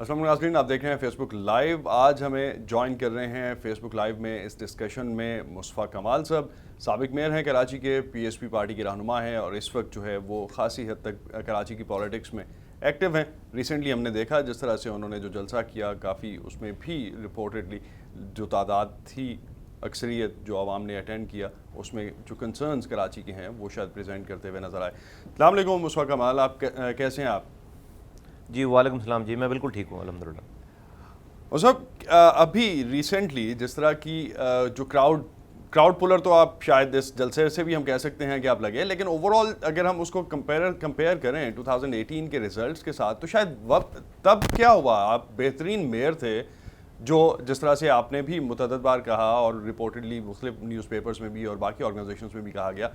السلام علیکم ناظرین، آپ دیکھ رہے ہیں فیس بک لائیو۔ آج ہمیں جوائن کر رہے ہیں فیس بک لائیو میں اس ڈسکشن میں مصطفیٰ کمال صاحب، سابق میئر ہیں کراچی کے، پی ایس پی پارٹی کے رہنما ہیں اور اس وقت جو ہے وہ خاصی حد تک کراچی کی پولیٹکس میں ایکٹیو ہیں۔ ریسنٹلی ہم نے دیکھا جس طرح سے انہوں نے جو جلسہ کیا، کافی اس میں بھی رپورٹڈلی جو تعداد تھی، اکثریت جو عوام نے اٹینڈ کیا، اس میں جو کنسرنز کراچی کے ہیں وہ شاید پریزنٹ کرتے ہوئے نظر آئے۔ السلام علیکم مصطفیٰ کمال، آپ کیسے ہیں آپ؟ جی وعلیکم السلام، جی میں بالکل ٹھیک ہوں الحمدللہ۔ اور صاحب ابھی ریسنٹلی جس طرح کی جو کراؤڈ پولر تو آپ شاید اس جلسے سے بھی ہم کہہ سکتے ہیں کہ آپ لگے، لیکن اوورال اگر ہم اس کو کمپیئر کریں 2018 کے ریزلٹس کے ساتھ، تو شاید وقت تب کیا ہوا، آپ بہترین میئر تھے، جو جس طرح سے آپ نے بھی متعدد بار کہا اور رپورٹڈلی مختلف نیوز پیپرز میں بھی اور باقی آرگنائزیشنز میں بھی کہا گیا،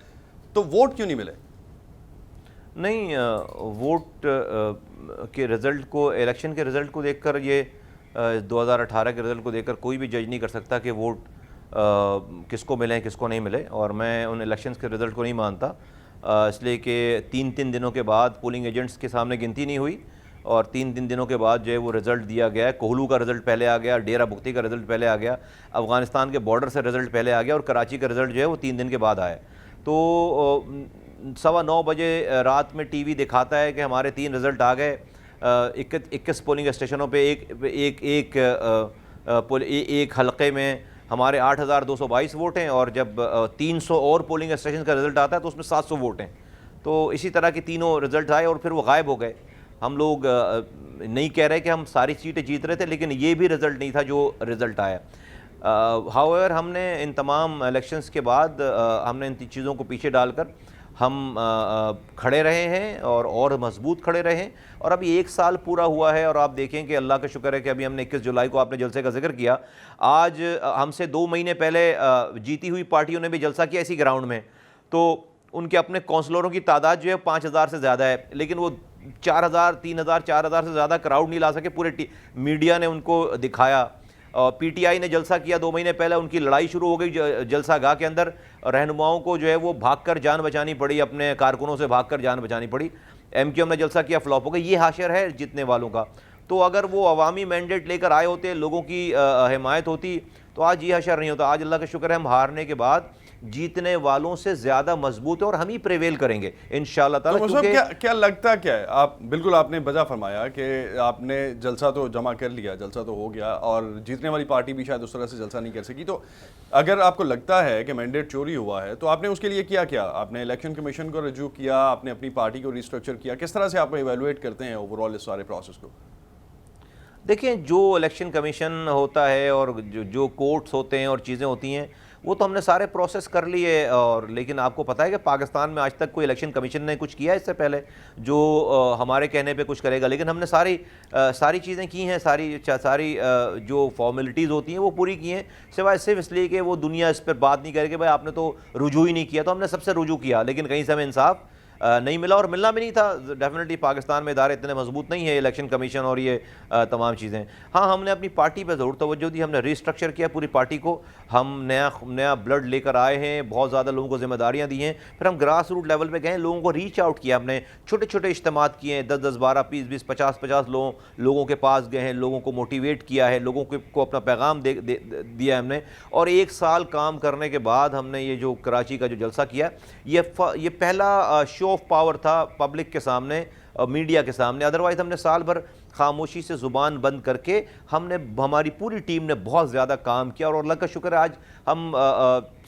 تو ووٹ کیوں نہیں ملے؟ نہیں، ووٹ کے رزلٹ کو، الیکشن کے رزلٹ کو دیکھ کر، یہ 2018 کے رزلٹ کو دیکھ کر کوئی بھی جج نہیں کر سکتا کہ ووٹ کس کو ملیں کس کو نہیں ملے، اور میں ان الیکشنز کے رزلٹ کو نہیں مانتا، اس لیے کہ تین دنوں کے بعد پولنگ ایجنٹس کے سامنے گنتی نہیں ہوئی، اور تین دنوں کے بعد جو ہے وہ رزلٹ دیا گیا ہے۔ کوہلو کا رزلٹ پہلے آ گیا، ڈیرہ بگٹی کا رزلٹ پہلے آ گیا، افغانستان کے بارڈر سے رزلٹ پہلے آ گیا، اور کراچی کا رزلٹ جو ہے وہ 3 دن کے بعد آیا۔ تو 9:15 بجے رات میں ٹی وی دکھاتا ہے کہ ہمارے 3 رزلٹ آ گئے، 21 پولنگ اسٹیشنوں پہ ایک حلقے میں ہمارے 8,222 ووٹ ہیں، اور جب 300 اور پولنگ اسٹیشن کا رزلٹ آتا ہے تو اس میں 700 ووٹ ہیں۔ تو اسی طرح کے تینوں رزلٹ آئے اور پھر وہ غائب ہو گئے۔ ہم لوگ نہیں کہہ رہے کہ ہم ساری سیٹیں جیت رہے تھے، لیکن یہ بھی رزلٹ نہیں تھا جو رزلٹ آیا۔ ہاؤ ہم نے ان تمام الیکشنز کے بعد ہم نے ان چیزوں کو پیچھے ڈال کر ہم کھڑے رہے ہیں اور مضبوط کھڑے رہے ہیں، اور ابھی 1 سال پورا ہوا ہے، اور آپ دیکھیں کہ اللہ کا شکر ہے کہ ابھی ہم نے 21 جولائی کو، آپ نے جلسے کا ذکر کیا، آج ہم سے 2 مہینے پہلے جیتی ہوئی پارٹیوں نے بھی جلسہ کیا اسی گراؤنڈ میں، تو ان کے اپنے کونسلروں کی تعداد جو ہے 5,000 سے زیادہ ہے، لیکن وہ 4,000 3,000 4,000 سے زیادہ کراؤڈ نہیں لا سکے۔ پورے میڈیا نے ان کو دکھایا، اور پی ٹی آئی نے جلسہ کیا 2 مہینے پہلے، ان کی لڑائی شروع ہو گئی جلسہ گاہ کے اندر، رہنماؤں کو جو ہے وہ بھاگ کر جان بچانی پڑی، اپنے کارکنوں سے بھاگ کر جان بچانی پڑی۔ ایم کیو ایم نے جلسہ کیا، فلاپ ہو گئی۔ یہ حاشر ہے جتنے والوں کا، تو اگر وہ عوامی مینڈیٹ لے کر آئے ہوتے، لوگوں کی حمایت ہوتی، تو آج یہ حشر نہیں ہوتا۔ آج اللہ کا شکر ہے ہم ہارنے کے بعد جیتنے والوں سے زیادہ مضبوط ہے، اور ہم ہی پریویل کریں گے انشاءاللہ تعالی۔ تو کیا لگتا کیا ہے؟ آپ نے بجا فرمایا کہ آپ نے جلسہ تو جمع کر لیا، جلسہ تو ہو گیا، اور جیتنے والی پارٹی بھی شاید اس طرح سے جلسہ نہیں کر سکی، تو اگر آپ کو لگتا ہے کہ مینڈیٹ چوری ہوا ہے تو آپ نے اس کے لیے کیا آپ نے الیکشن کمیشن کو رجوع کیا، آپ نے اپنی پارٹی کو ریسٹرکچر کیا، کس طرح سے آپ ایویلویٹ کرتے ہیں اوورال اس سارے پروسیس کو؟ دیکھیں، جو الیکشن کمیشن ہوتا ہے اور جو کورٹس ہوتے ہیں اور چیزیں ہوتی ہیں، وہ تو ہم نے سارے پروسیس کر لیے، اور لیکن آپ کو پتہ ہے کہ پاکستان میں آج تک کوئی الیکشن کمیشن نے کچھ کیا اس سے پہلے جو ہمارے کہنے پہ کچھ کرے گا، لیکن ہم نے ساری چیزیں کی ہیں، ساری جو فارمیلٹیز ہوتی ہیں وہ پوری کی ہیں، سوائے صرف اس لیے کہ وہ دنیا اس پر بات نہیں کرے کہ بھائی آپ نے تو رجوع ہی نہیں کیا، تو ہم نے سب سے رجوع کیا، لیکن کہیں سے ہمیں انصاف نہیں ملا، اور ملنا بھی نہیں تھا۔ ڈیفینیٹلی پاکستان میں ادارے اتنے مضبوط نہیں ہیں، الیکشن کمیشن اور یہ تمام چیزیں۔ ہاں، ہم نے اپنی پارٹی پہ ضرور توجہ دی، ہم نے ریسٹرکچر کیا پوری پارٹی کو، ہم نیا بلڈ لے کر آئے ہیں، بہت زیادہ لوگوں کو ذمہ داریاں دی ہیں، پھر ہم گراس روٹ لیول پہ گئے، لوگوں کو ریچ آؤٹ کیا، ہم نے چھوٹے اجتماعات کیے ہیں، 10 12 20 50 لوگوں کے پاس گئے ہیں، لوگوں کو موٹیویٹ کیا ہے، لوگوں کو اپنا پیغام دیا ہم نے، اور 1 سال کام کرنے کے بعد ہم نے یہ جو کراچی کا جو جلسہ کیا، یہ پہلا شو آف پاور تھا پبلک کے سامنے، میڈیا کے سامنے۔ ادروائز ہم نے سال بھر خاموشی سے زبان بند کر کے ہماری پوری ٹیم نے بہت زیادہ کام کیا، اور اللہ کا شکر ہے آج ہم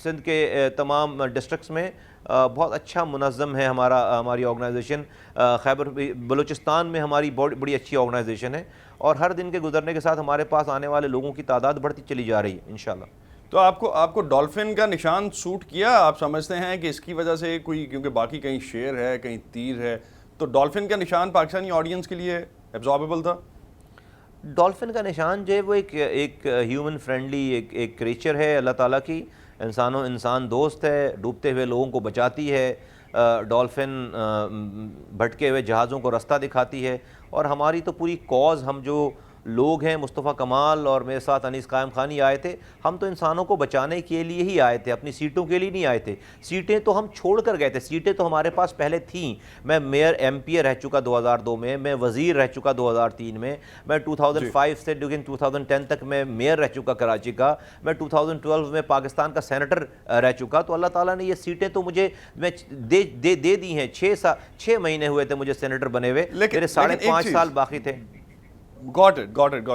سندھ کے تمام ڈسٹرکٹس میں بہت اچھا منظم ہے ہماری آرگنائزیشن، خیبر بلوچستان میں ہماری بڑی اچھی آرگنائزیشن ہے، اور ہر دن کے گزرنے کے ساتھ ہمارے پاس آنے والے لوگوں کی تعداد بڑھتی چلی جا رہی ہے انشاءاللہ۔ تو آپ کو ڈولفن کا نشان سوٹ کیا؟ آپ سمجھتے ہیں کہ اس کی وجہ سے کوئی، کیونکہ باقی کہیں شیر ہے کہیں تیر ہے، تو ڈولفن کا نشان پاکستانی آڈینس کے لیے ایبزاربیبل تھا؟ ڈولفن کا نشان جو ہے وہ ایک ہیومن فرینڈلی ایک کریچر ہے اللہ تعالیٰ کی، انسان دوست ہے، ڈوبتے ہوئے لوگوں کو بچاتی ہے، ڈولفن بھٹکے ہوئے جہازوں کو رستہ دکھاتی ہے، اور ہماری تو پوری کاز، ہم جو لوگ ہیں مصطفیٰ کمال اور میرے ساتھ انیس قائم خانی آئے تھے. ہم تو انسانوں کو بچانے کے لیے ہی آئے تھے, اپنی سیٹوں کے لیے نہیں آئے تھے. سیٹیں تو ہم چھوڑ کر گئے تھے, سیٹیں تو ہمارے پاس پہلے تھیں. میں میئر ایم پی رہ چکا 2002 میں وزیر رہ چکا 2003 میں 2005 سے 2010 تک میں میئر رہ چکا کراچی کا, میں 2012 میں پاکستان کا سینیٹر رہ چکا. تو اللہ تعالیٰ نے یہ سیٹیں تو مجھے دے دی ہیں. 6 مہینے ہوئے تھے مجھے سینیٹر بنے ہوئے, میرے 5.5 سال باقی تھے. Got it.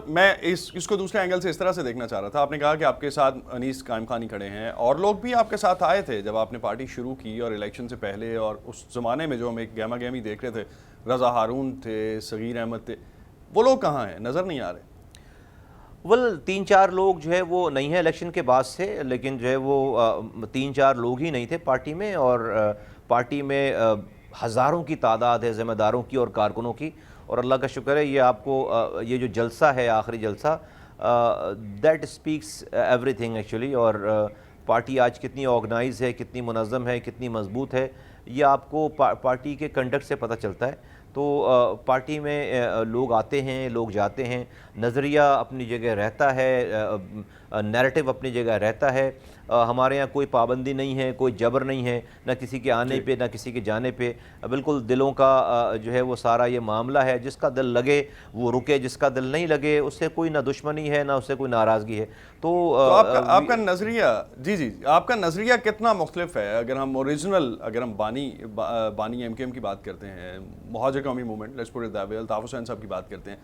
میں اس کو دوسرے اینگل سے اس طرح سے دیکھنا چاہ رہا تھا. آپ نے کہا کہ آپ کے ساتھ انیس قائم خانی کھڑے ہیں, اور لوگ بھی آپ کے ساتھ آئے تھے جب آپ نے پارٹی شروع کی اور الیکشن سے پہلے, اور اس زمانے میں جو ہم ایک گہما گہمی دیکھ رہے تھے, رضا ہارون تھے, صغیر احمد تھے, وہ لوگ کہاں ہیں؟ نظر نہیں آ رہے. 3-4 لوگ جو ہے وہ نہیں ہیں الیکشن کے بعد سے, لیکن جو ہے وہ 3-4 لوگ ہی نہیں تھے پارٹی میں, اور پارٹی میں ہزاروں کی تعداد ہے ذمہ داروں کی اور کارکنوں کی. اور اللہ کا شکر ہے, یہ آپ کو یہ جو جلسہ ہے, آخری جلسہ, that speaks everything actually. اور پارٹی آج کتنی آرگنائز ہے, کتنی منظم ہے, کتنی مضبوط ہے, یہ آپ کو پارٹی کے کنڈکٹ سے پتہ چلتا ہے. تو پارٹی میں لوگ آتے ہیں, لوگ جاتے ہیں, نظریہ اپنی جگہ رہتا ہے, نیریٹو اپنی جگہ رہتا ہے. ہمارے یہاں کوئی پابندی نہیں ہے, کوئی جبر نہیں ہے, نہ کسی کے آنے پہ نہ کسی کے جانے پہ. بالکل دلوں کا جو ہے وہ سارا یہ معاملہ ہے, جس کا دل لگے وہ رکے, جس کا دل نہیں لگے اس سے کوئی نہ دشمنی ہے نہ اس سے کوئی ناراضگی ہے. تو آپ کا نظریہ, جی آپ کا نظریہ کتنا مختلف ہے؟ اگر ہم اوریجنل, اگر ہم بانی ایم کے ایم کی بات کرتے ہیں, Muhajir Qaumi movement, let's put it that way, Altaf Hussain صاحب کی بات کرتے ہیں,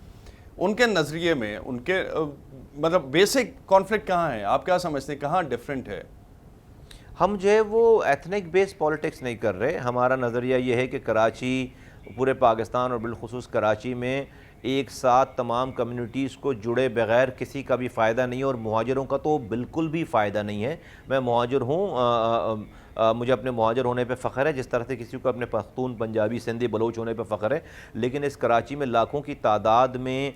ان کے نظریے میں ان کے مطلب بیسک کانفلکٹ کہاں ہے؟ آپ کیا سمجھتے ہیں کہاں ڈفرینٹ ہے؟ ہم جو ہے وہ ایتھنک بیس پالیٹکس نہیں کر رہے. ہمارا نظریہ یہ ہے کہ کراچی, پورے پاکستان اور بالخصوص کراچی میں ایک ساتھ تمام کمیونٹیز کو جڑے بغیر کسی کا بھی فائدہ نہیں ہے, اور مہاجروں کا تو بالکل بھی فائدہ نہیں ہے. میں مہاجر ہوں, مجھے اپنے مہاجر ہونے پہ فخر ہے, جس طرح سے کسی کو اپنے پختون, پنجابی, سندھی, بلوچ ہونے پہ فخر ہے. لیکن اس کراچی میں لاکھوں کی تعداد میں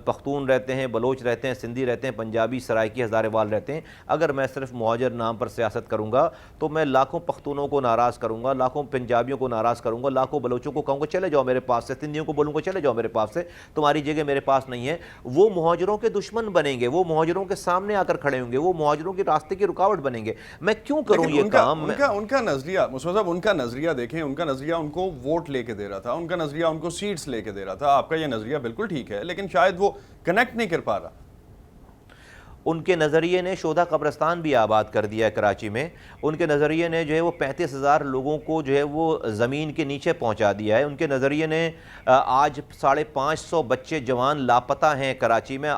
پختون رہتے ہیں, بلوچ رہتے ہیں, سندھی رہتے ہیں, پنجابی, سرائکی, ہزارے وال رہتے ہیں. اگر میں صرف مہاجر نام پر سیاست کروں گا تو میں لاکھوں پختونوں کو ناراض کروں گا, لاکھوں پنجابیوں کو ناراض کروں گا, لاکھوں بلوچوں کو کہوں گا چلے جاؤ میرے پاس سے, سندھیوں کو بولوں گا چلے جاؤ میرے پاس سے, تمہاری جگہ میرے پاس نہیں ہے. وہ مہاجروں کے دشمن بنیں گے, وہ مہاجروں کے سامنے آ کر کھڑے ہوں گے, وہ مہاجروں کے راستے کی رکاوٹ بنیں گے. میں کیوں کروں یہ کام؟ ان کا نظریہ, مصطفیٰ صاحب, ان کا نظریہ دیکھیں, ان کا نظریہ ان کو ووٹ لے کے دے رہا تھا, ان کا نظریہ ان کو سیٹس لے کے دے رہا تھا. آپ کا یہ نظریہ بالکل ٹھیک ہے, لیکن شاید وہ کنیکٹ نہیں کر پا رہا. ان کے نظریے نے شہداء قبرستان بھی آباد کر دیا ہے کراچی میں. ان کے نظریے نے جو ہے وہ 35,000 لوگوں کو جو ہے وہ زمین کے نیچے پہنچا دیا ہے. ان کے نظریے نے آج 550 بچے جوان لاپتہ ہیں کراچی میں.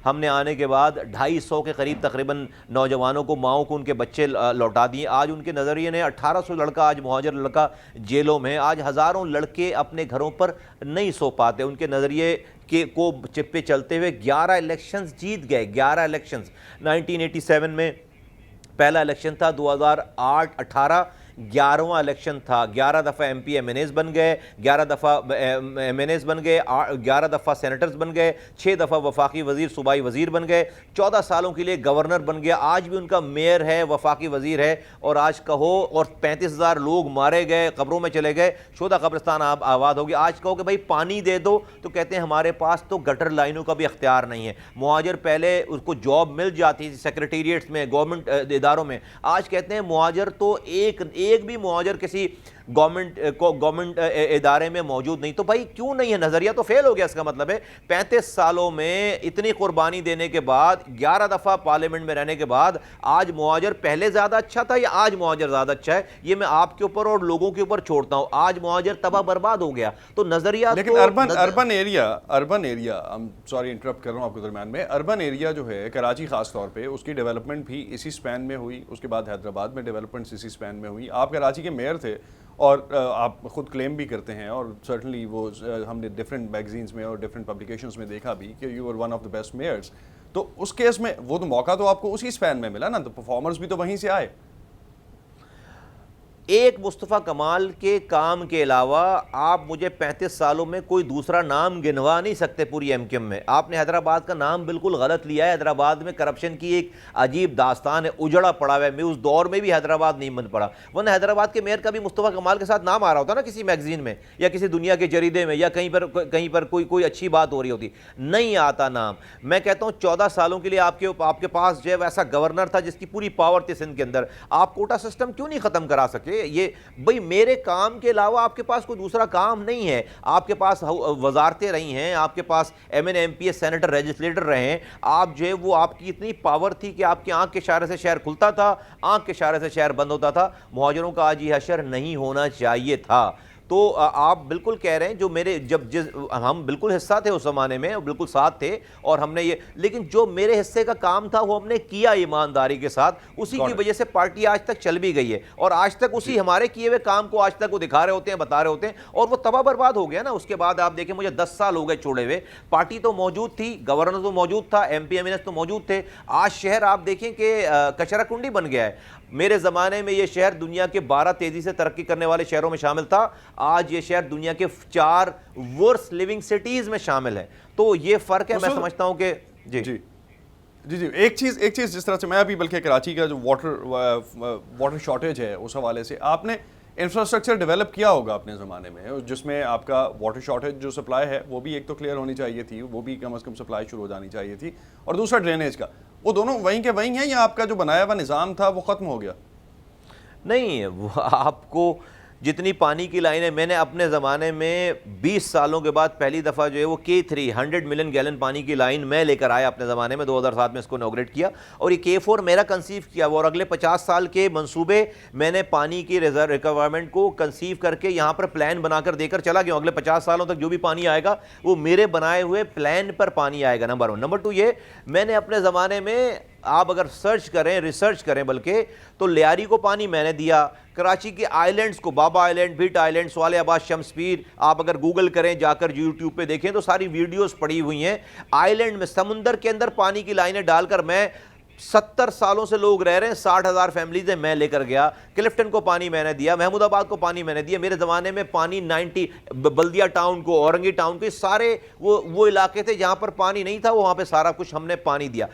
ہم نے آنے کے بعد 250 کے قریب تقریباً نوجوانوں کو, ماؤں کو ان کے بچے لوٹا دیے. آج ان کے نظریے نے 1800 لڑکا, آج مہاجر لڑکا جیلوں میں. آج ہزاروں لڑکے اپنے گھروں پر نہیں سو پاتے. ان کے نظریے کو چپے چلتے ہوئے 11 الیکشنز جیت گئے. 11 الیکشنز. 1987 میں پہلا الیکشن تھا, 2008-18 11واں الیکشن تھا. 11 دفعہ M P M N As بن گئے, 11 دفعہ ایم این ایز بن گئے, 11 دفعہ سینیٹرز بن گئے, 6 دفعہ وفاقی وزیر, صوبائی وزیر بن گئے, 14 سالوں کے لیے گورنر بن گیا. آج بھی ان کا میئر ہے, وفاقی وزیر ہے. اور آج کہو, اور 35,000 لوگ مارے گئے, قبروں میں چلے گئے, شہداء قبرستان آباد ہوگی. آج کہو کہ بھائی پانی دے دو تو کہتے ہیں ہمارے پاس تو گٹر لائنوں کا بھی اختیار نہیں ہے. مہاجر پہلے اس کو جاب مل جاتی تھی سیکریٹریٹس میں, گورنمنٹ اداروں میں. آج کہتے ہیں مہاجر تو ایک بھی مہاجر کسی گورنمنٹ ادارے میں موجود نہیں. تو بھائی کیوں نہیں ہے؟ نظریہ تو فیل ہو گیا. اس کا مطلب ہے 35 سالوں میں اتنی قربانی دینے کے بعد, 11 دفعہ پارلیمنٹ میں رہنے کے بعد, آج مہاجر پہلے زیادہ اچھا تھا یا آج مہاجر زیادہ اچھا ہے؟ یہ میں آپ کے اوپر اور لوگوں کے اوپر چھوڑتا ہوں. آج مہاجر تباہ برباد ہو گیا. تو نظریہ, لیکن اربن ایریا سوری انٹرپٹ کر رہا ہوں آپ کے درمیان میں, اربن ایریا جو ہے کراچی خاص طور پہ, اس کی ڈیولپمنٹ بھی اسی سپین میں ہوئی. اس کے بعد حیدرآباد میں ڈیولپمنٹ اسی سپین میں ہوئی. آپ کراچی کے میئر تھے, اور آپ خود کلیم بھی کرتے ہیں, اور سرٹنلی وہ ہم نے ڈفرینٹ میگزینس میں اور ڈفرینٹ پبلیکیشنز میں دیکھا بھی کہ you are one of the best mayors. تو اس کیس میں وہ تو موقع تو آپ کو اسی سپین میں ملا نا, تو پرفارمرز بھی تو وہیں سے آئے. ایک مصطفیٰ کمال کے کام کے علاوہ آپ مجھے 35 سالوں میں کوئی دوسرا نام گنوا نہیں سکتے پوری ایم کیو ایم میں. آپ نے حیدرآباد کا نام بالکل غلط لیا ہے. حیدرآباد میں کرپشن کی ایک عجیب داستان ہے, اجڑا پڑا ہوا ہے. میں اس دور میں بھی حیدرآباد نہیں بن پڑا, ورنہ حیدرآباد کے میئر کا بھی مصطفیٰ کمال کے ساتھ نام آ رہا ہوتا نا کسی میگزین میں یا کسی دنیا کے جریدے میں یا کہیں پر کوئی اچھی بات ہو رہی ہوتی. نہیں آتا نام. میں کہتا ہوں 14 سالوں کے لیے آپ کے پاس جو ہے ویسا گورنر تھا جس کی پوری پاور تھی سندھ کے اندر, آپ کوٹا سسٹم کیوں نہیں ختم کرا سکے؟ یہ بھئی میرے کام کے علاوہ آپ کے پاس کوئی دوسرا کام نہیں ہے. آپ کے پاس وزارتیں رہی ہیں, آپ کے پاس M N M P S senator legislator رہے ہیں, آپ جو ہے وہ آپ کی اتنی پاور تھی کہ آپ کی آنکھ کے اشارے سے شہر کھلتا تھا, آنکھ کے اشارے سے شہر بند ہوتا تھا. مہاجروں کا آج یہ حشر نہیں ہونا چاہیے تھا. تو آپ بالکل کہہ رہے ہیں, جو میرے ہم بالکل حصہ تھے اس زمانے میں, بالکل ساتھ تھے, اور ہم نے یہ, لیکن جو میرے حصے کا کام تھا وہ ہم نے کیا ایمانداری کے ساتھ. اسی کی وجہ سے پارٹی آج تک چل بھی گئی ہے, اور آج تک اسی ہمارے کیے ہوئے کام کو آج تک وہ دکھا رہے ہوتے ہیں, بتا رہے ہوتے ہیں, اور وہ تباہ برباد ہو گیا نا. اس کے بعد آپ دیکھیں, مجھے 10 سال ہو گئے چھوڑے ہوئے. پارٹی تو موجود تھی, گورنر تو موجود تھا, M P M N S تو موجود تھے. آج شہر آپ دیکھیں کہ کچرا کنڈی بن گیا ہے. میرے زمانے میں یہ شہر دنیا کے 12 تیزی سے ترقی کرنے والے شہروں میں شامل تھا. آج یہ شہر دنیا کے 4 ورس لیونگ سٹیز میں شامل ہے. تو یہ فرق ہے. میں سمجھتا ہوں کہ جی ایک چیز جس طرح سے میں ابھی بلکہ کراچی کا جو واٹر شارٹیج ہے اس حوالے سے آپ نے انفراسٹرکچر ڈیولپ کیا ہوگا اپنے زمانے میں, جس میں آپ کا واٹر شارٹیج جو سپلائی ہے وہ بھی ایک تو کلیئر ہونی چاہیے تھی, وہ بھی کم از کم سپلائی شروع ہو جانی چاہیے تھی, اور دوسرا ڈرینیج کا. وہ دونوں وہیں کے وہیں ہیں یا آپ کا جو بنایا ہوا نظام تھا وہ ختم ہو گیا؟ نہیں, وہ آپ کو جتنی پانی کی لائنیں, میں نے اپنے زمانے میں 20 سالوں کے بعد پہلی دفعہ جو ہے وہ K3 100 ملین گیلن پانی کی لائن میں لے کر آیا اپنے زمانے میں. 2007 میں اس کو انوگریٹ کیا, اور یہ K4 میرا کنسیو کیا ہوا, اور اگلے 50 سال کے منصوبے میں نے پانی کی ریکوائرمنٹ کو کنسیو کر کے یہاں پر پلان بنا کر دے کر چلا گیا. اگلے 50 سالوں تک جو بھی پانی آئے گا وہ میرے بنائے ہوئے پلان پر پانی آئے گا. نمبر 1. نمبر 2 یہ, میں نے اپنے زمانے میں, آپ اگر سرچ کریں, ریسرچ کریں بلکہ, تو لیاری کو پانی میں نے دیا. کراچی کے آئی لینڈز کو, بابا آئی لینڈ, بھٹ آئی لینڈ, صالح آباد, شمس پیر, آپ اگر گوگل کریں جا کر یوٹیوب پہ دیکھیں تو ساری ویڈیوز پڑی ہوئی ہیں. آئی لینڈ میں سمندر کے اندر پانی کی لائنیں ڈال کر, میں 70 سالوں سے لوگ رہ رہے ہیں, 60,000 فیملیز ہیں, میں لے کر گیا. کلفٹن کو پانی میں نے دیا, محمود آباد کو پانی میں نے دیا. میرے زمانے میں پانی 90 بلدیہ ٹاؤن کو, اورنگی ٹاؤن کو, سارے وہ علاقے تھے جہاں پر پانی نہیں تھا, وہاں پہ سارا کچھ ہم نے پانی دیا.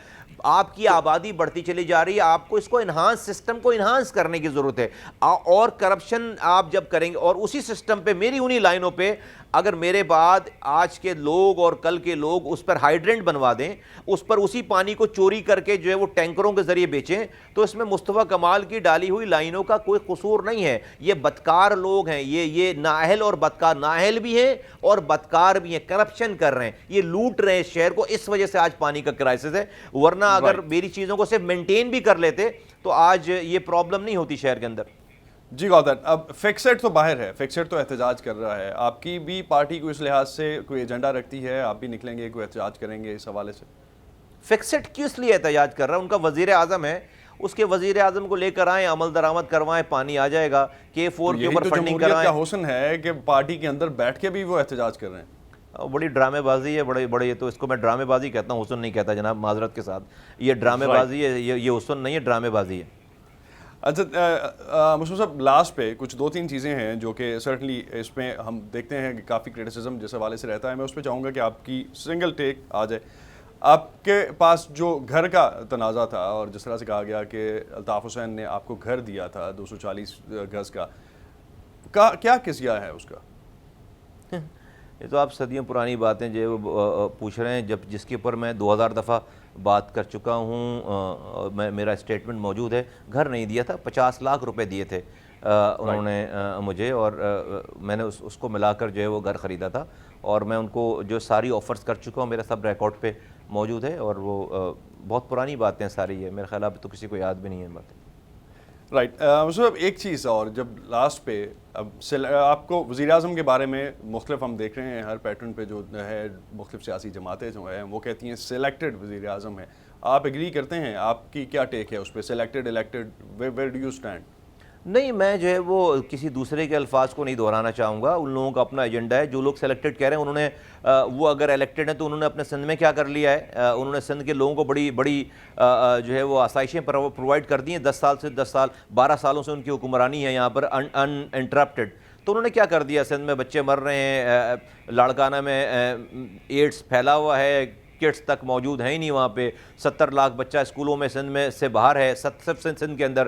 آپ کی آبادی بڑھتی چلی جا رہی ہے, آپ کو اس کو انہانس, سسٹم کو انہانس کرنے کی ضرورت ہے. اور کرپشن آپ جب کریں گے, اور اسی سسٹم پہ, میری انہی لائنوں پہ اگر میرے بعد آج کے لوگ اور کل کے لوگ اس پر ہائیڈرنٹ بنوا دیں, اس پر اسی پانی کو چوری کر کے جو ہے وہ ٹینکروں کے ذریعے بیچیں, تو اس میں مصطفیٰ کمال کی ڈالی ہوئی لائنوں کا کوئی قصور نہیں ہے. یہ بدکار لوگ ہیں, یہ نااہل اور بدکار, نااہل بھی ہیں اور بدکار بھی ہیں, کرپشن کر رہے ہیں, یہ لوٹ رہے ہیں شہر کو. اس وجہ سے آج پانی کا کرائسس ہے. ورنہ اگر میری چیزوں کو صرف مینٹین بھی کر لیتے تو آج یہ پرابلم نہیں ہوتی شہر کے اندر. جی گوتر, اب فکسڈ تو باہر ہے, فکسڈ تو احتجاج کر رہا ہے. آپ کی بھی پارٹی کو اس لحاظ سے کوئی ایجنڈا رکھتی ہے, آپ بھی نکلیں گے, کوئی احتجاج کریں گے اس حوالے سے؟ فکسڈ کس لیے احتجاج کر رہا ہے؟ ان کا وزیر اعظم ہے, اس کے وزیر اعظم کو لے کر آئیں, عمل درآمد کروائیں, پانی آ جائے گا. K4 کے اوپر فنڈنگ کروائیں. کا حسن ہے کہ پارٹی کے اندر بیٹھ کے بھی وہ احتجاج کر رہے ہیں. بڑی ڈرامے بازی ہے, بڑے تو اس کو میں ڈرامے بازی کہتا ہوں, حسن نہیں کہتا جناب, معذرت کے ساتھ. یہ ڈرامے بازی ہے, یہ حسن نہیں ہے, ڈرامے بازی ہے. اچھا مصطفیٰ صاحب, لاسٹ پہ کچھ 2-3 چیزیں ہیں جو کہ سرٹنلی اس میں ہم دیکھتے ہیں کہ کافی کرٹیسزم جس حوالے سے رہتا ہے. میں اس پہ چاہوں گا کہ آپ کی سنگل ٹیک آ جائے. آپ کے پاس جو گھر کا تنازع تھا, اور جس طرح سے کہا گیا کہ الطاف حسین نے آپ کو گھر دیا تھا 240 گز کا, کیا قضیہ ہے اس کا؟ یہ تو آپ صدیوں پرانی باتیں جو پوچھ رہے ہیں, جس کے اوپر میں 2000 دفعہ بات کر چکا ہوں. میرا اسٹیٹمنٹ موجود ہے. گھر نہیں دیا تھا, 50 لاکھ روپے دیے تھے انہوں نے مجھے, اور میں نے اس کو ملا کر جو ہے وہ گھر خریدا تھا, اور میں ان کو جو ساری آفرز کر چکا ہوں, میرا سب ریکارڈ پہ موجود ہے, اور وہ بہت پرانی باتیں ساری ہے, میرے خیال اب تو کسی کو یاد بھی نہیں ہے باتیں. رائٹ. مصطفیٰ ایک چیز اور, جب لاسٹ پہ اب آپ کو وزیر اعظم کے بارے میں مختلف ہم دیکھ رہے ہیں ہر پیٹرن پہ جو ہے, مختلف سیاسی جماعتیں جو ہیں وہ کہتی ہیں سلیکٹڈ وزیر اعظم ہے. آپ ایگری کرتے ہیں؟ آپ کی کیا ٹیک ہے اس پہ, selected, elected, where do you stand? نہیں، میں جو ہے وہ کسی دوسرے کے الفاظ کو نہیں دہرانا چاہوں گا. ان لوگوں کا اپنا ایجنڈا ہے. جو لوگ سلیکٹڈ کہہ رہے ہیں انہوں نے وہ اگر الیکٹڈ ہیں تو انہوں نے اپنے سندھ میں کیا کر لیا ہے. انہوں نے سندھ کے لوگوں کو بڑی بڑی جو ہے وہ آسائشیں پرووائڈ کر دی ہیں. 12 سالوں سے ان کی حکمرانی ہے یہاں پر ان انٹرپٹڈ. تو انہوں نے کیا کر دیا؟ سندھ میں بچے مر رہے ہیں, لاڑکانہ میں ایڈس پھیلا ہوا ہے, کٹس تک موجود ہیں ہی نہیں وہاں پہ. 70 لاکھ بچہ اسکولوں میں سندھ میں سے باہر ہے. سندھ کے اندر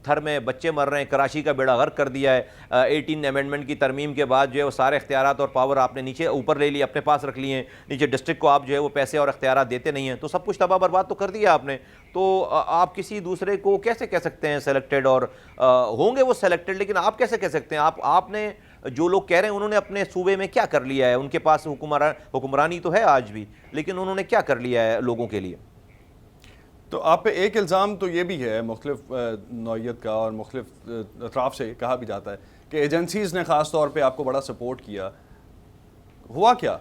تھر میں بچے مر رہے ہیں. کراچی کا بیڑا غرق کر دیا ہے. 18 امینڈمنٹ کی ترمیم کے بعد جو ہے وہ سارے اختیارات اور پاور آپ نے نیچے اوپر لے لی, اپنے پاس رکھ لیے ہیں. نیچے ڈسٹرکٹ کو آپ جو ہے وہ پیسے اور اختیارات دیتے نہیں ہیں. تو سب کچھ تباہ برباد تو کر دیا آپ نے. تو آپ کسی دوسرے کو کیسے کہہ سکتے ہیں سلیکٹڈ؟ اور ہوں گے وہ سلیکٹڈ, لیکن آپ کیسے کہہ سکتے ہیں؟ آپ نے جو لوگ کہہ رہے ہیں انہوں نے اپنے صوبے میں کیا کر لیا ہے؟ ان کے پاس حکمرانی تو ہے آج بھی, لیکن انہوں نے کیا کر لیا ہے لوگوں کے لیے؟ تو آپ پہ ایک الزام تو یہ بھی ہے مختلف نوعیت کا اور مختلف اطراف سے کہا بھی جاتا ہے کہ ایجنسیز نے خاص طور پہ آپ کو بڑا سپورٹ کیا. ہوا کیا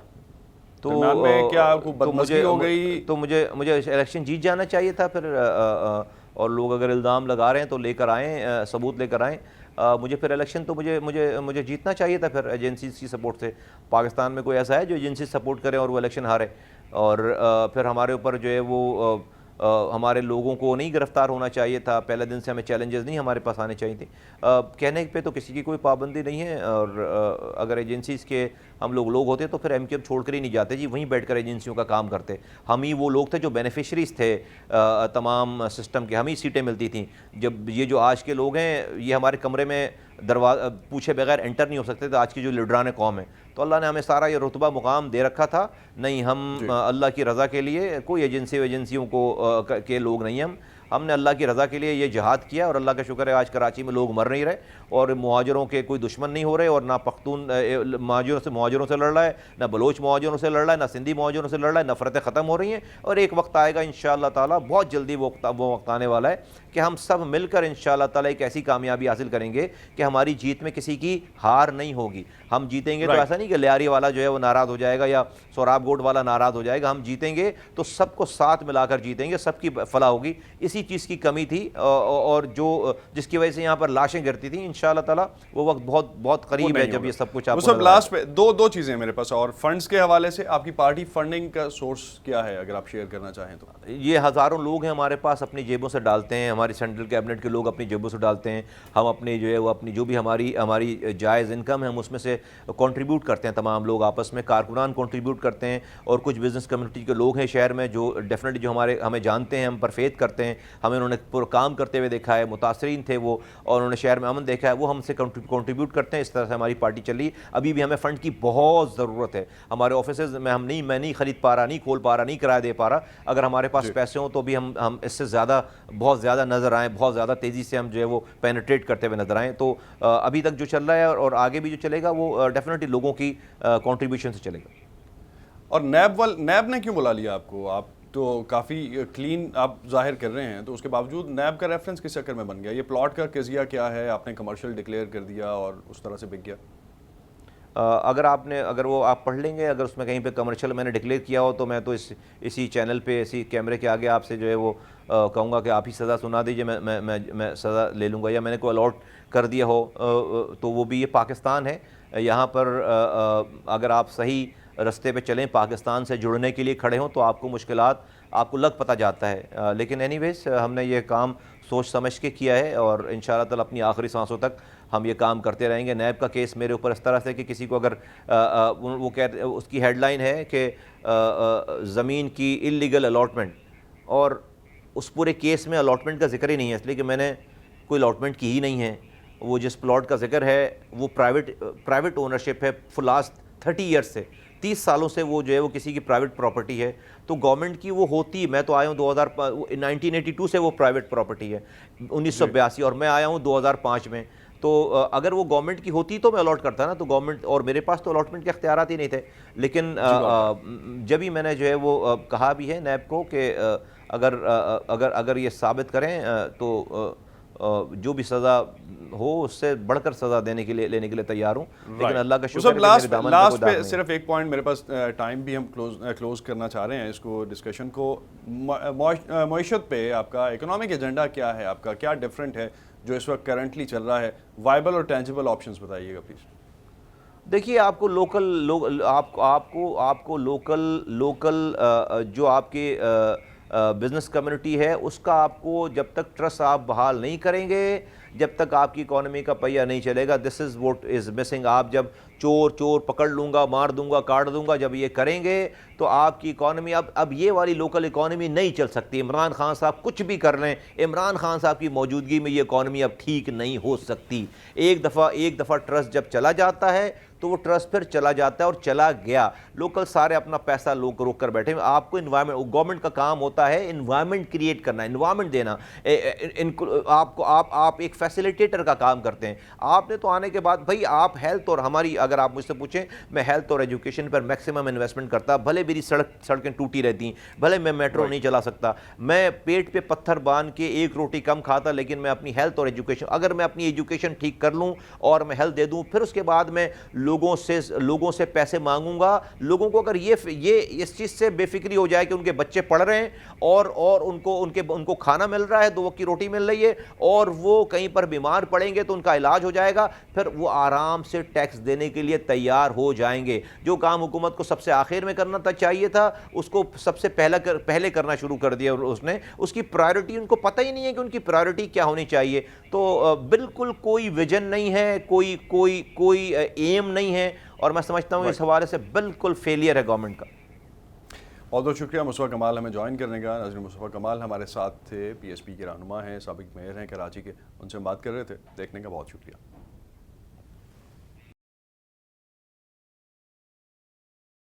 درمیان میں؟ کیا کوئی بدمزگی ہو گئی؟ تو مجھے الیکشن جیت جانا چاہیے تھا پھر, اور لوگ اگر الزام لگا رہے ہیں تو لے کر آئیں, ثبوت لے کر آئیں. مجھے پھر الیکشن تو مجھے جیتنا چاہیے تھا پھر ایجنسیز کی سپورٹ سے. پاکستان میں کوئی ایسا ہے جو ایجنسی سپورٹ کرے اور وہ الیکشن ہارے؟ اور پھر ہمارے اوپر جو ہے وہ ہمارے لوگوں کو نہیں گرفتار ہونا چاہیے تھا. پہلے دن سے ہمیں چیلنجز نہیں ہمارے پاس آنے چاہیے تھے. کہنے پہ تو کسی کی کوئی پابندی نہیں ہے. اور اگر ایجنسیز کے ہم لوگ ہوتے تو پھر MKM چھوڑ کر ہی نہیں جاتے جی, وہیں بیٹھ کر ایجنسیوں کا کام کرتے. ہم ہی وہ لوگ تھے جو بینیفیشریز تھے تمام سسٹم کے. ہم ہی سیٹیں ملتی تھیں. جب یہ جو آج کے لوگ ہیں یہ ہمارے کمرے میں پوچھے بغیر انٹر نہیں ہو سکتے تھے, آج کی جو لیڈران قوم ہے. تو اللہ نے ہمیں سارا یہ رتبہ مقام دے رکھا تھا. نہیں, ہم اللہ کی رضا کے لیے کوئی ایجنسیوں کو کے لوگ نہیں. ہم نے اللہ کی رضا کے لیے یہ جہاد کیا, اور اللہ کا شکر ہے آج کراچی میں لوگ مر نہیں رہے, اور مہاجروں کے کوئی دشمن نہیں ہو رہے, اور نہ پختون مہاجروں سے لڑ رہا ہے, نہ بلوچ مہاجروں سے لڑ رہا ہے, نہ سندھی مہاجروں سے لڑ رہا ہے. نفرتیں ختم ہو رہی ہیں, اور ایک وقت آئے گا انشاءاللہ تعالیٰ, بہت جلدی وہ وقت آنے والا ہے کہ ہم سب مل کر انشاءاللہ تعالیٰ ایک ایسی کامیابی حاصل کریں گے کہ ہماری جیت میں کسی کی ہار نہیں ہوگی. ہم جیتیں گے تو ایسا نہیں کہ لیاری والا جو ہے وہ ناراض ہو جائے گا یا سوراب گوڈ والا ناراض ہو جائے گا. ہم جیتیں گے تو سب کو ساتھ ملا کر جیتیں گے, سب کی فلاح ہوگی. اسی چیز کی کمی تھی, اور جس کی وجہ سے یہاں پر لاشیں گرتی تھیں. انشاءاللہ تعالیٰ وہ وقت بہت بہت قریب ہے جب یہ سب کچھ. وہ سب لاسٹ پہ دو چیزیں میرے پاس, اور فنڈز کے حوالے سے آپ کی پارٹی فنڈنگ کا سورس کیا ہے اگر آپ شیئر کرنا چاہیں تو؟ یہ ہزاروں لوگ ہیں ہمارے پاس, اپنی جیبوں سے ڈالتے ہیں. ہماری سینٹرل کیبنٹ کے لوگ اپنی جیبوں سے ڈالتے ہیں. ہم اپنی جو ہے وہ اپنی جو بھی ہماری جائز انکم ہے ہم اس میں سے کنٹریبیوٹ کرتے ہیں. تمام لوگ آپس میں, کارکنان کنٹریبیوٹ کرتے ہیں, اور کچھ بزنس کمیونٹی کے لوگ ہیں شہر میں جو ڈیفینیٹلی جو ہمیں جانتے ہیں, ہم پر فیتھ کرتے ہیں. ہمیں انہوں نے پورا کام کرتے ہوئے دیکھا ہے, متاثرین تھے وہ, اور انہوں نے شہر میں امن دیکھا ہے, وہ ہم سے کنٹریبیوٹ کرتے ہیں. اس طرح سے ہماری پارٹی چلی. ابھی بھی ہمیں فنڈ کی بہت ضرورت ہے. ہمارے آفیسز میں میں نہیں خرید پا رہا, نہیں کھول پا رہا, نہیں کرایہ دے پا رہا. اگر ہمارے پاس پیسے ہوں تو بھی ہم اس سے زیادہ بہت زیادہ نظر آئیں, بہت زیادہ تیزی سے ہم جو ہے وہ پینیٹریٹ کرتے ہوئے نظر آئیں. تو ابھی تک جو چل رہا ہے اور آگے بھی جو چلے گا وہ ڈیفینیٹلی لوگوں کی کنٹریبیوشن سے چلے گا. اور نیب نے کیوں بلا لیا آپ کو؟ آپ تو کافی کلین آپ ظاہر کر رہے ہیں, تو اس کے باوجود نیب کا ریفرنس کس چکر میں بن گیا؟ یہ پلاٹ کا قضیہ کیا ہے؟ آپ نے کمرشل ڈکلیئر کر دیا اور اس طرح سے بک گیا. اگر وہ آپ پڑھ لیں گے, اگر اس میں کہیں پہ کمرشل میں نے ڈکلیئر کیا ہو تو میں تو اسی چینل پہ اسی کیمرے کے آگے آپ سے جو ہے وہ کہوں گا کہ آپ ہی سزا سنا دیجئے, میں سزا لے لوں گا. یا میں نے کوئی الاٹ کر دیا ہو تو وہ بھی, یہ پاکستان ہے. یہاں پر اگر آپ صحیح رستے پہ چلیں, پاکستان سے جڑنے کے لیے کھڑے ہوں, تو آپ کو مشکلات آپ کو لگ پتہ جاتا ہے. لیکن اینی ویز ہم نے یہ کام سوچ سمجھ کے کیا ہے, اور انشاءاللہ تعالیٰ اپنی آخری سانسوں تک ہم یہ کام کرتے رہیں گے. نیب کا کیس میرے اوپر اس طرح سے کہ کسی کو اگر وہ اس کی ہیڈ لائن ہے کہ زمین کی انلیگل الاٹمنٹ, اور اس پورے کیس میں الاٹمنٹ کا ذکر ہی نہیں ہے, اس لیے کہ میں نے کوئی الاٹمنٹ کی ہی نہیں ہے. وہ جس پلاٹ کا ذکر ہے وہ پرائیویٹ اونرشپ ہے فور لاسٹ 30 ایئرس سے, 30 سالوں سے وہ جو ہے وہ کسی کی پرائیویٹ پراپرٹی ہے. تو گورنمنٹ کی وہ ہوتی, میں تو آیا ہوں 1982 سے وہ پرائیویٹ پراپرٹی ہے, 1982, اور میں آیا ہوں 2005 میں. تو اگر وہ گورنمنٹ کی ہوتی تو میں الاٹ کرتا نا, تو گورنمنٹ, اور میرے پاس تو الاٹمنٹ کے اختیارات ہی نہیں تھے. لیکن جب ہی میں نے جو ہے وہ کہا بھی ہے نیب کو کہ اگر یہ ثابت کریں تو جو بھی سزا ہو اس سے بڑھ کر سزا لینے کے لیے تیار ہوں، لیکن اللہ کا شکر سب ہے کہ میرے دامن پہ کوئی لاسٹ داغ پہ نہیں۔ صرف ایک پوائنٹ، میرے پاس ٹائم بھی ہم کلوز کرنا چاہ رہے ہیں اس کو ڈسکشن کو، معیشت پہ آپ کا اکنامک ایجنڈا کیا ہے، آپ کا کیا ڈفرینٹ ہے جو اس وقت کرنٹلی چل رہا ہے، وائبل اور ٹینجیبل آپشنز بتائیے گا پلیز۔ دیکھیے آپ کو لوکل جو آپ کی بزنس کمیونٹی ہے اس کا آپ کو جب تک ٹرسٹ آپ بحال نہیں کریں گے، جب تک آپ کی اکانومی کا پہیہ نہیں چلے گا، دس از واٹ از مسنگ۔ آپ جب چور پکڑ لوں گا، مار دوں گا، کاٹ دوں گا، جب یہ کریں گے تو آپ کی اکانومی اب یہ والی لوکل اکانومی نہیں چل سکتی۔ عمران خان صاحب کچھ بھی کر لیں، عمران خان صاحب کی موجودگی میں یہ اکانومی اب ٹھیک نہیں ہو سکتی۔ ایک دفعہ ٹرسٹ جب چلا جاتا ہے تو وہ ٹرسٹ پھر چلا جاتا ہے اور چلا گیا۔ لوکل سارے اپنا پیسہ روک کر بیٹھے ہیں۔ آپ کو انوائرمنٹ، گورنمنٹ کا کام ہوتا ہے انوائرمنٹ کریٹ کرنا، انوائرمنٹ دینا۔ آپ ایک فیسیلیٹیٹر کا کام کرتے ہیں۔ آپ نے تو آنے کے بعد بھائی آپ ہیلتھ اور ہماری، اگر آپ مجھ سے پوچھیں میں ہیلتھ اور ایجوکیشن پر میکسیمم انویسٹمنٹ کرتا، بھلے میری سڑکیں ٹوٹی رہتی ہیں، بھلے میں میٹرو نہیں چلا سکتا، میں پیٹ پہ پتھر باندھ کے ایک روٹی کم کھاتا، لیکن میں اپنی ہیلتھ اور ایجوکیشن، اگر میں اپنی ایجوکیشن ٹھیک کر لوں اور میں ہیلتھ دے دوں، پھر اس کے بعد میں لوگوں سے پیسے مانگوں گا۔ لوگوں کو اگر یہ اس چیز سے بے فکری ہو جائے کہ ان کے بچے پڑھ رہے ہیں اور ان کو کھانا مل رہا ہے، 2 وقت کی روٹی مل رہی ہے، اور وہ کہیں پر بیمار پڑیں گے تو ان کا علاج ہو جائے گا، پھر وہ آرام سے ٹیکس دینے کے لیے تیار ہو جائیں گے۔ جو کام حکومت کو سب سے آخر میں کرنا چاہیے تھا اس کو سب سے پہلے کرنا شروع کر دیا، اس نے اس کی پرائیورٹی، ان کو پتہ ہی نہیں ہے کہ ان کی پرائیورٹی کیا ہونی چاہیے۔ تو بالکل کوئی ویژن نہیں ہے، کوئی ایم نہیں ہے، اور میں سمجھتا ہوں اس حوالے سے بالکل فیلئر ہے گورنمنٹ کا۔ بہت بہت شکریہ مصطفیٰ کمال ہمیں جوائن کرنے کا۔ ناظرین، مصطفیٰ کمال ہمارے ساتھ تھے، پی ایس پی کے رہنما ہیں، سابق میئر ہیں کراچی کے، ان سے ہم بات کر رہے تھے۔ دیکھنے کا بہت شکریہ۔